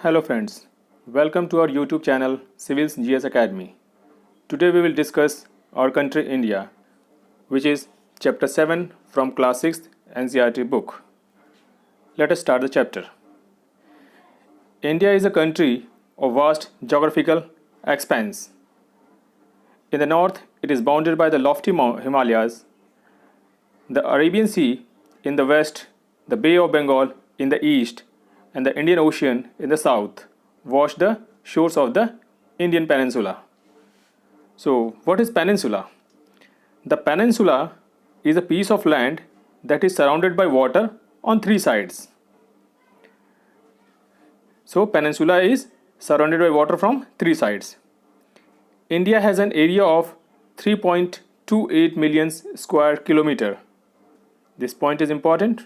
Hello friends, welcome to our YouTube channel Civils GS Academy. Today we will discuss our country India, which is chapter 7 from class 6th NCERT book. Let us start the chapter. India is a country of vast geographical expanse. In the north, it is bounded by the lofty Himalayas, the Arabian Sea in the west, the Bay of Bengal in the east, and the Indian Ocean in the south wash the shores of the Indian peninsula. So, what is peninsula? The peninsula is a piece of land that is surrounded by water on three sides. So, peninsula is surrounded by water from three sides. India has an area of 3.28 million square kilometer. This point is important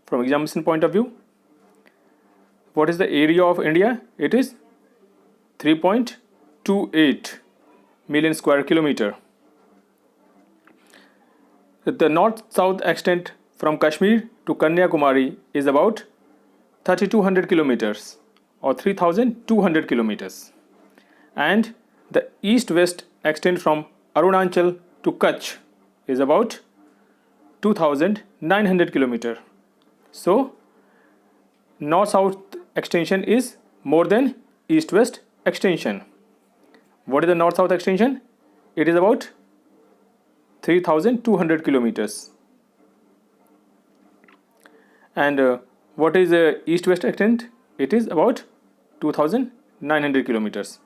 from examination point of view. What is the area of India? It is 3.28 million square kilometer. The north-south extent from Kashmir to Kanyakumari is about 3200 kilometers or 3200 kilometers. And the east-west extent from Arunachal to Kutch is about 2900 kilometers. So, north-south extension is more than east-west extension. What is the north-south extension? It is about 3200 kilometers. And what is the east-west extent? It is about 2900 kilometers.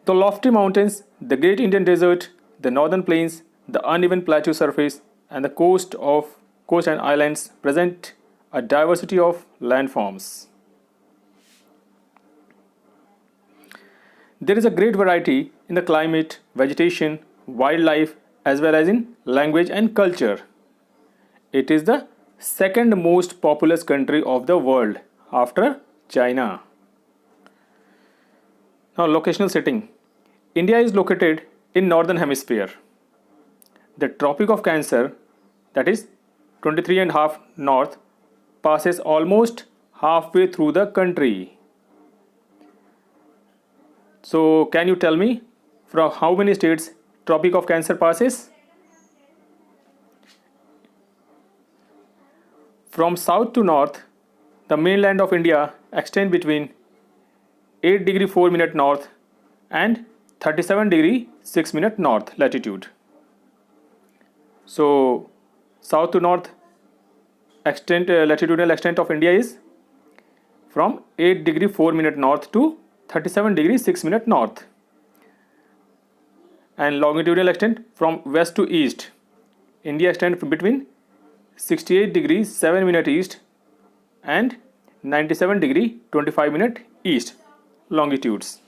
The lofty mountains, the great Indian desert, the northern plains, the uneven plateau surface, and the coast and islands present a diversity of landforms. There is a great variety in the climate, vegetation, wildlife, as well as in language and culture. It is the second most populous country of the world after China. Now, locational setting. India is located in northern hemisphere. The Tropic of Cancer, that is 23.5 north, passes almost halfway through the country. So, can you tell me from how many states Tropic of Cancer passes? From south to north, the mainland of India extends between 8 degree 4 minute north and 37 degree 6 minute north latitude. So, south to north latitudinal extent of India is from 8 degree 4 minute north to 37 degree 6 minute north, and longitudinal extent from west to east. India extends between 68 degree 7 minute east and 97 degree 25 minute east longitudes.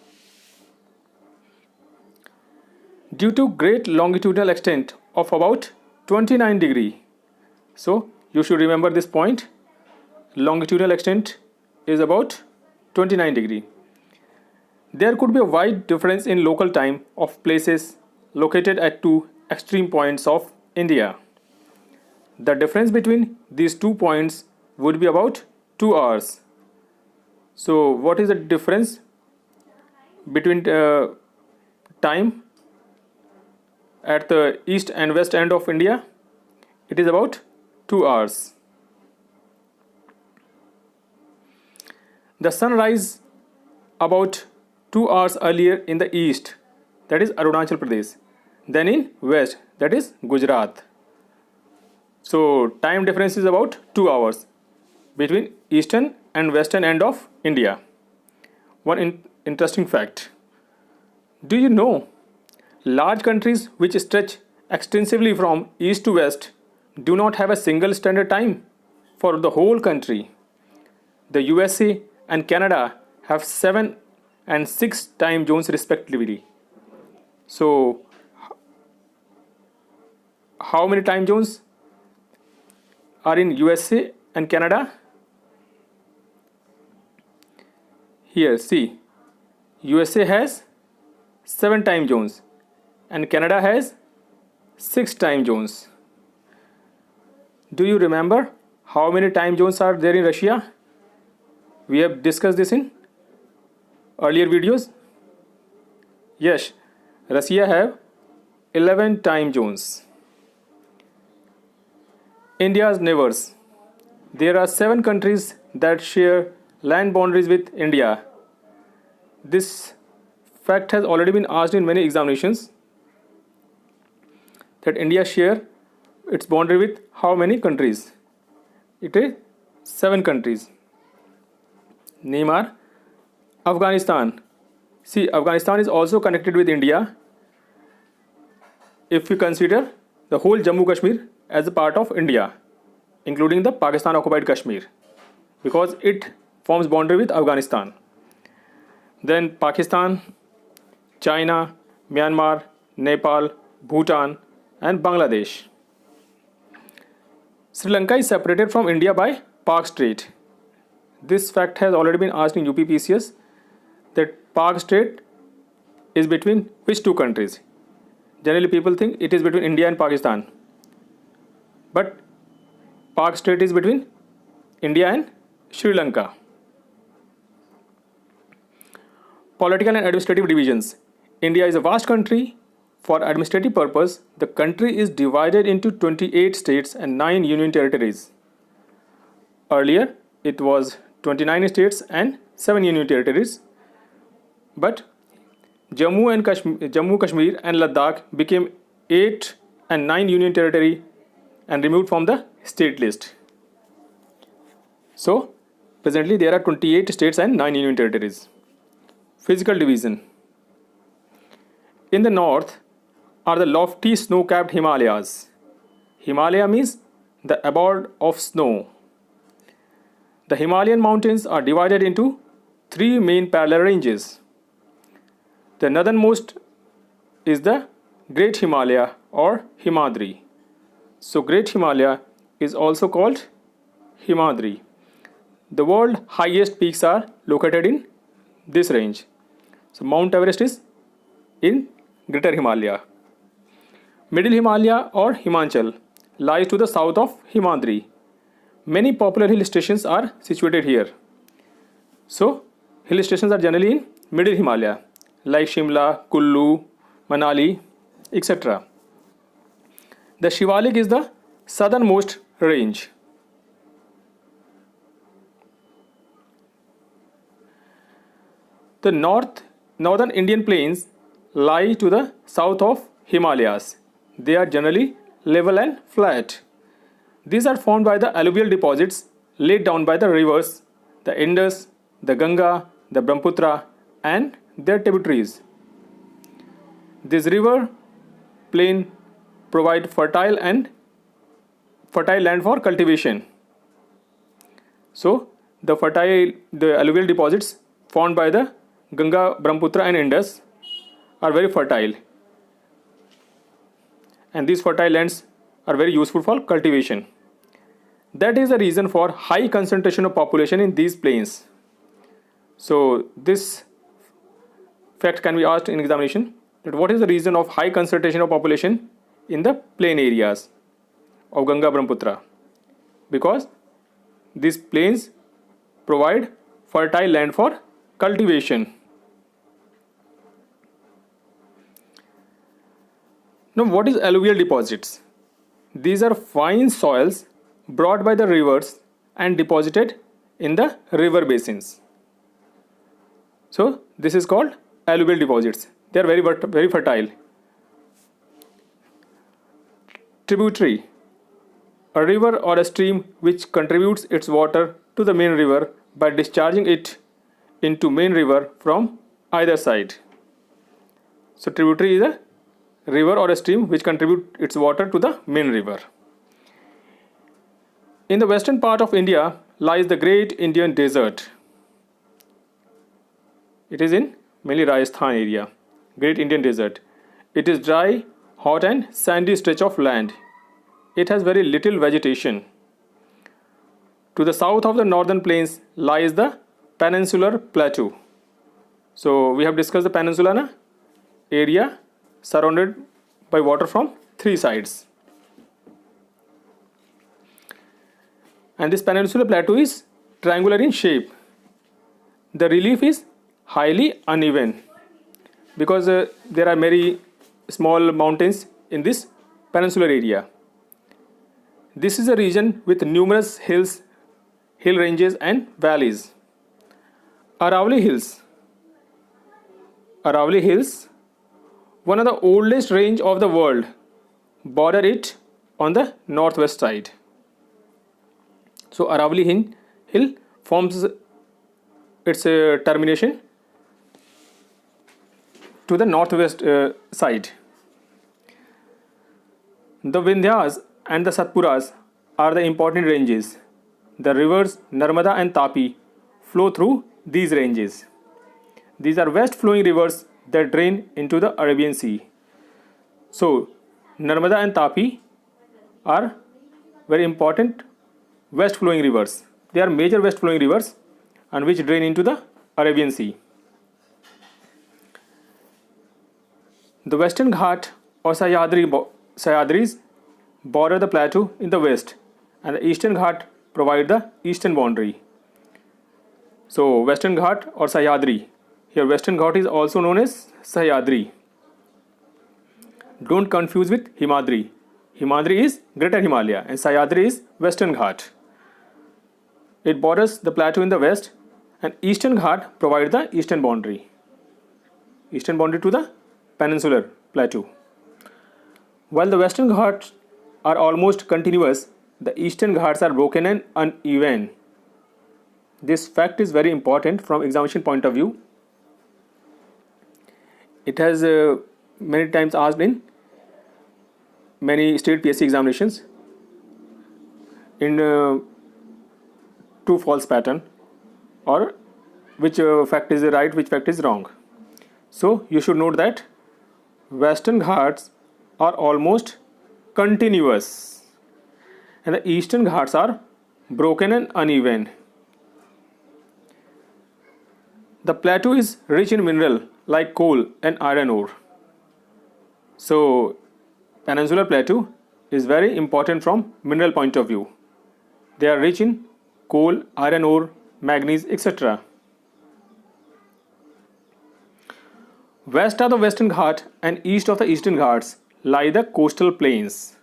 Due to great longitudinal extent of about 29 degree, so you should remember this point, longitudinal extent is about 29 degree. There could be a wide difference in local time of places located at two extreme points of India. The difference between these 2 points would be about 2 hours. So, what is the difference between time at the east and west end of India? It is about 2 hours. The sun rises about 2 hours earlier in the east, that is Arunachal Pradesh, than in west, that is Gujarat. So, time difference is about 2 hours between eastern and western end of India. One interesting fact. Do you know large countries which stretch extensively from east to west do not have a single standard time for the whole country? The USA and Canada have 7 and 6 time zones respectively. So, how many time zones are in USA and Canada? Here, see, USA has 7 time zones and Canada has 6 time zones. Do you remember how many time zones are there in Russia? We have discussed this in earlier videos? Yes, Russia have 11 time zones. India's neighbors. There are 7 countries that share land boundaries with India. This fact has already been asked in many examinations, that India share its boundary with how many countries? It is 7 countries. Name are Afghanistan. See, Afghanistan is also connected with India if we consider the whole Jammu Kashmir as a part of India, including the Pakistan occupied Kashmir, because it forms boundary with Afghanistan. Then Pakistan, China, Myanmar, Nepal, Bhutan and Bangladesh. Sri Lanka is separated from India by Pak Strait. This fact has already been asked in UPPCS, that Pak Strait is between which 2 countries? Generally people think it is between India and Pakistan. But Pak Strait is between India and Sri Lanka. Political and administrative divisions. India is a vast country. For administrative purpose, the country is divided into 28 states and 9 union territories. Earlier, it was 29 states and 7 union territories. But Jammu, Kashmir and Ladakh became 8 and 9 union territory and removed from the state list. So, presently there are 28 states and 9 union territories. Physical division. In the north are the lofty snow-capped Himalayas. Himalaya means the abode of snow. The Himalayan mountains are divided into 3 main parallel ranges. The northernmost is the Great Himalaya or Himadri. So Great Himalaya is also called Himadri. The world's highest peaks are located in this range. So Mount Everest is in Greater Himalaya. Middle Himalaya or Himachal lies to the south of Himadri. Many popular hill stations are situated here. So hill stations are generally in Middle Himalaya, like Shimla, Kullu, Manali, etc. The Shivalik is the southernmost range. The northern Indian plains lie to the south of Himalayas. They are generally level and flat. These are formed by the alluvial deposits laid down by the rivers, the Indus, the Ganga, the Brahmaputra and their tributaries. This river plain provide fertile land for cultivation. So the alluvial deposits formed by the Ganga, Brahmaputra and Indus are very fertile, and these fertile lands are very useful for cultivation. That is the reason for high concentration of population in these plains. So this fact can be asked in examination, that what is the reason of high concentration of population in the plain areas of Ganga, Brahmaputra? Because these plains provide fertile land for cultivation. Now, what is alluvial deposits? These are fine soils brought by the rivers and deposited in the river basins. So this is called alluvial deposits. They are very fertile. Tributary. A river or a stream which contributes its water to the main river by discharging it into main river from either side. So tributary is a river or a stream which contribute its water to the main river. In the western part of India lies the Great Indian Desert. It is in mainly Rajasthan area. Great Indian Desert. It is dry, hot and sandy stretch of land. It has very little vegetation. To the south of the northern plains lies the Peninsular Plateau. So we have discussed the peninsula area surrounded by water from 3 sides. And this Peninsular Plateau is triangular in shape. The relief is highly uneven because there are many small mountains in this peninsular area. This is a region with numerous hills, hill ranges and valleys. Aravalli Hills. Aravalli Hills, one of the oldest range of the world, border it on the northwest side. So Aravalli Hill forms its termination to the northwest side. The Vindhyas and the Satpuras are the important ranges. The rivers Narmada and Tapi flow through these ranges. These are west flowing rivers that drain into the Arabian Sea. So Narmada and Tapi are very important west flowing rivers. They are major west flowing rivers and which drain into the Arabian Sea. The Western Ghat or Sahyadris border the plateau in the west, and the Eastern Ghat provide the eastern boundary. So Western Ghat or Sahyadri. Here Western Ghat is also known as Sahyadri. Don't confuse with Himadri. Himadri is Greater Himalaya and Sahyadri is Western Ghat. It borders the plateau in the west, and Eastern Ghat provide the eastern boundary. Eastern boundary to the peninsular plateau. While the Western Ghats are almost continuous, the Eastern Ghats are broken and uneven. This fact is very important from examination point of view. It has many times asked in many state PSC examinations in true false pattern, or which fact is right, which fact is wrong. So you should note that Western Ghats are almost continuous and the Eastern Ghats are broken and uneven. The plateau is rich in mineral like coal and iron ore. So Peninsular Plateau is very important from mineral point of view. They are rich in coal, iron ore, manganese, etc. West of the Western Ghat and east of the Eastern Ghats lie the coastal plains.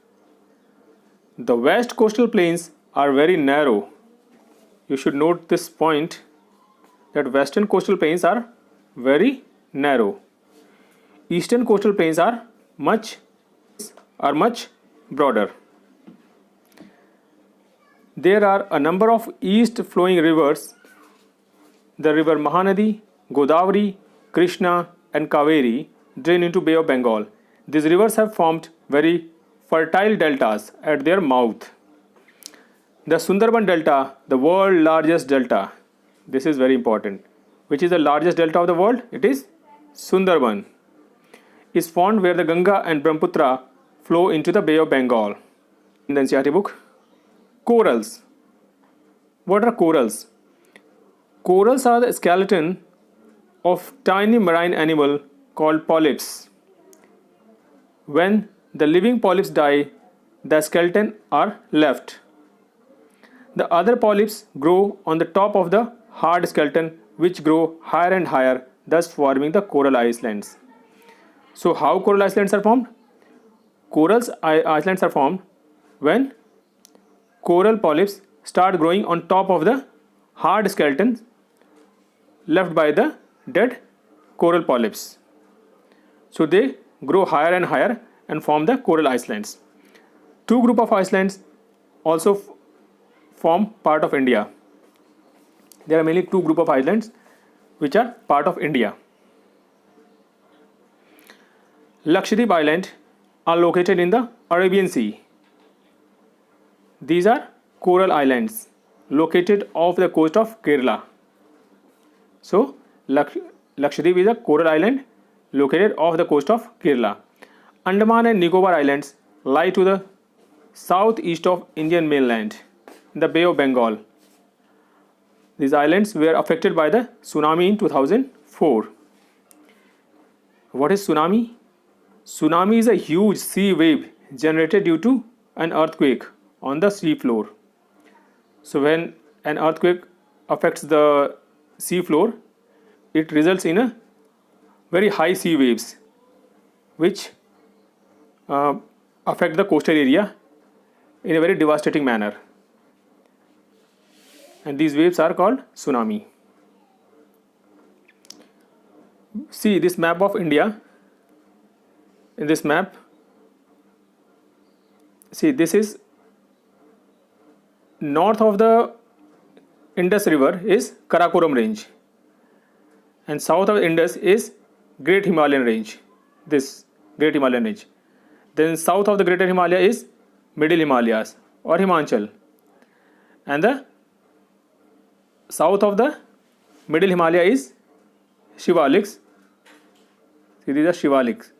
The west coastal plains are very narrow. You should note this point that western coastal plains are very narrow. Eastern coastal plains are much broader. There are a number of east flowing rivers. The river Mahanadi, Godavari, Krishna and Kaveri drain into Bay of Bengal. These rivers have formed very fertile deltas at their mouth. The Sundarban Delta, the world's largest delta, this is very important. Which is the largest delta of the world? It is Sundarban. Is formed where the Ganga and Brahmaputra flow into the Bay of Bengal. In the NCERT book. Corals. What are corals? Corals are the skeleton of tiny marine animal called polyps. When the living polyps die, the skeleton are left. The other polyps grow on the top of the hard skeleton, which grow higher and higher, thus forming the coral islands. So how coral islands are formed? Coral islands are formed when coral polyps start growing on top of the hard skeleton left by the dead coral polyps. So they grow higher and higher and form the coral islands. Two group of islands also form part of India. There are mainly two group of islands which are part of India. Lakshadweep Island are located in the Arabian Sea. These are coral islands located off the coast of Kerala. So Lakshadweep is a coral island located off the coast of Kerala. Andaman and Nicobar Islands lie to the southeast of Indian mainland in the Bay of Bengal. These islands were affected by the tsunami in 2004. What is tsunami? Tsunami is a huge sea wave generated due to an earthquake on the sea floor. So when an earthquake affects the sea floor, it results in a very high sea waves which affect the coastal area in a very devastating manner, and these waves are called tsunami. See this map of India. In this map, see, this is north of the Indus River is Karakoram range, and south of Indus is Great Himalayan range, this Great Himalayan range. Then south of the Greater Himalaya is Middle Himalayas or Himachal, and the south of the Middle Himalaya is Shivaliks. See, these are Shivaliks.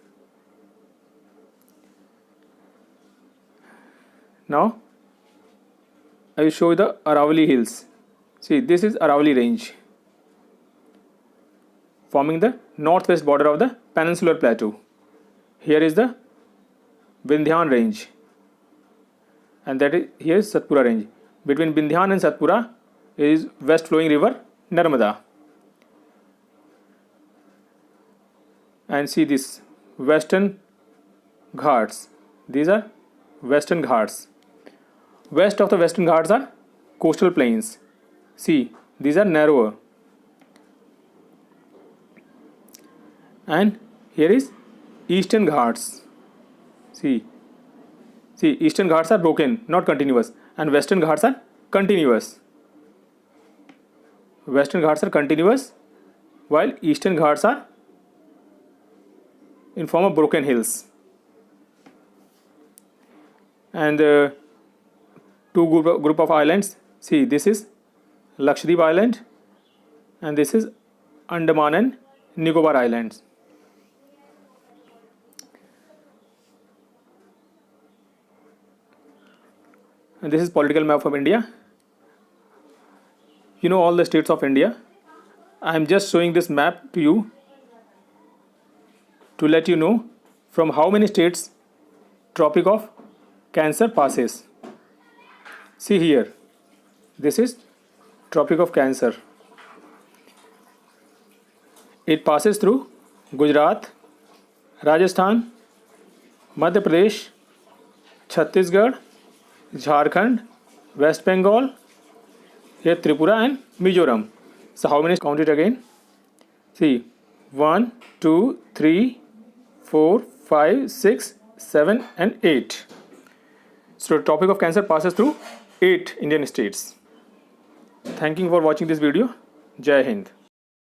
Now I will show you the Aravalli hills. See, this is Aravalli range, forming the northwest border of the peninsular plateau. Here is the Vindhyan range, and that is here is Satpura range. Between Vindhyan and Satpura is west flowing river Narmada. And see this Western Ghats. These are Western Ghats. West of the Western Ghats are coastal plains. See, these are narrower. And here is Eastern Ghats. See, Eastern Ghats are broken, not continuous, and Western Ghats are continuous. Western Ghats are continuous, while Eastern Ghats are in form of broken hills. And two group of islands. See, this is Lakshadweep Island, and this is Andaman and Nicobar Islands. And this is political map of India. You know all the states of India. I am just showing this map to you to let you know from how many states Tropic of Cancer passes. See here, this is Tropic of Cancer. It passes through Gujarat, Rajasthan, Madhya Pradesh, Chhattisgarh, Jharkhand, West Bengal, here Tripura and Mizoram. So how many? Count it again. See, 1, 2, 3, 4, 5, 6, 7 and 8. So Tropic of Cancer passes through 8 Indian states. Thank you for watching this video. Jai Hind.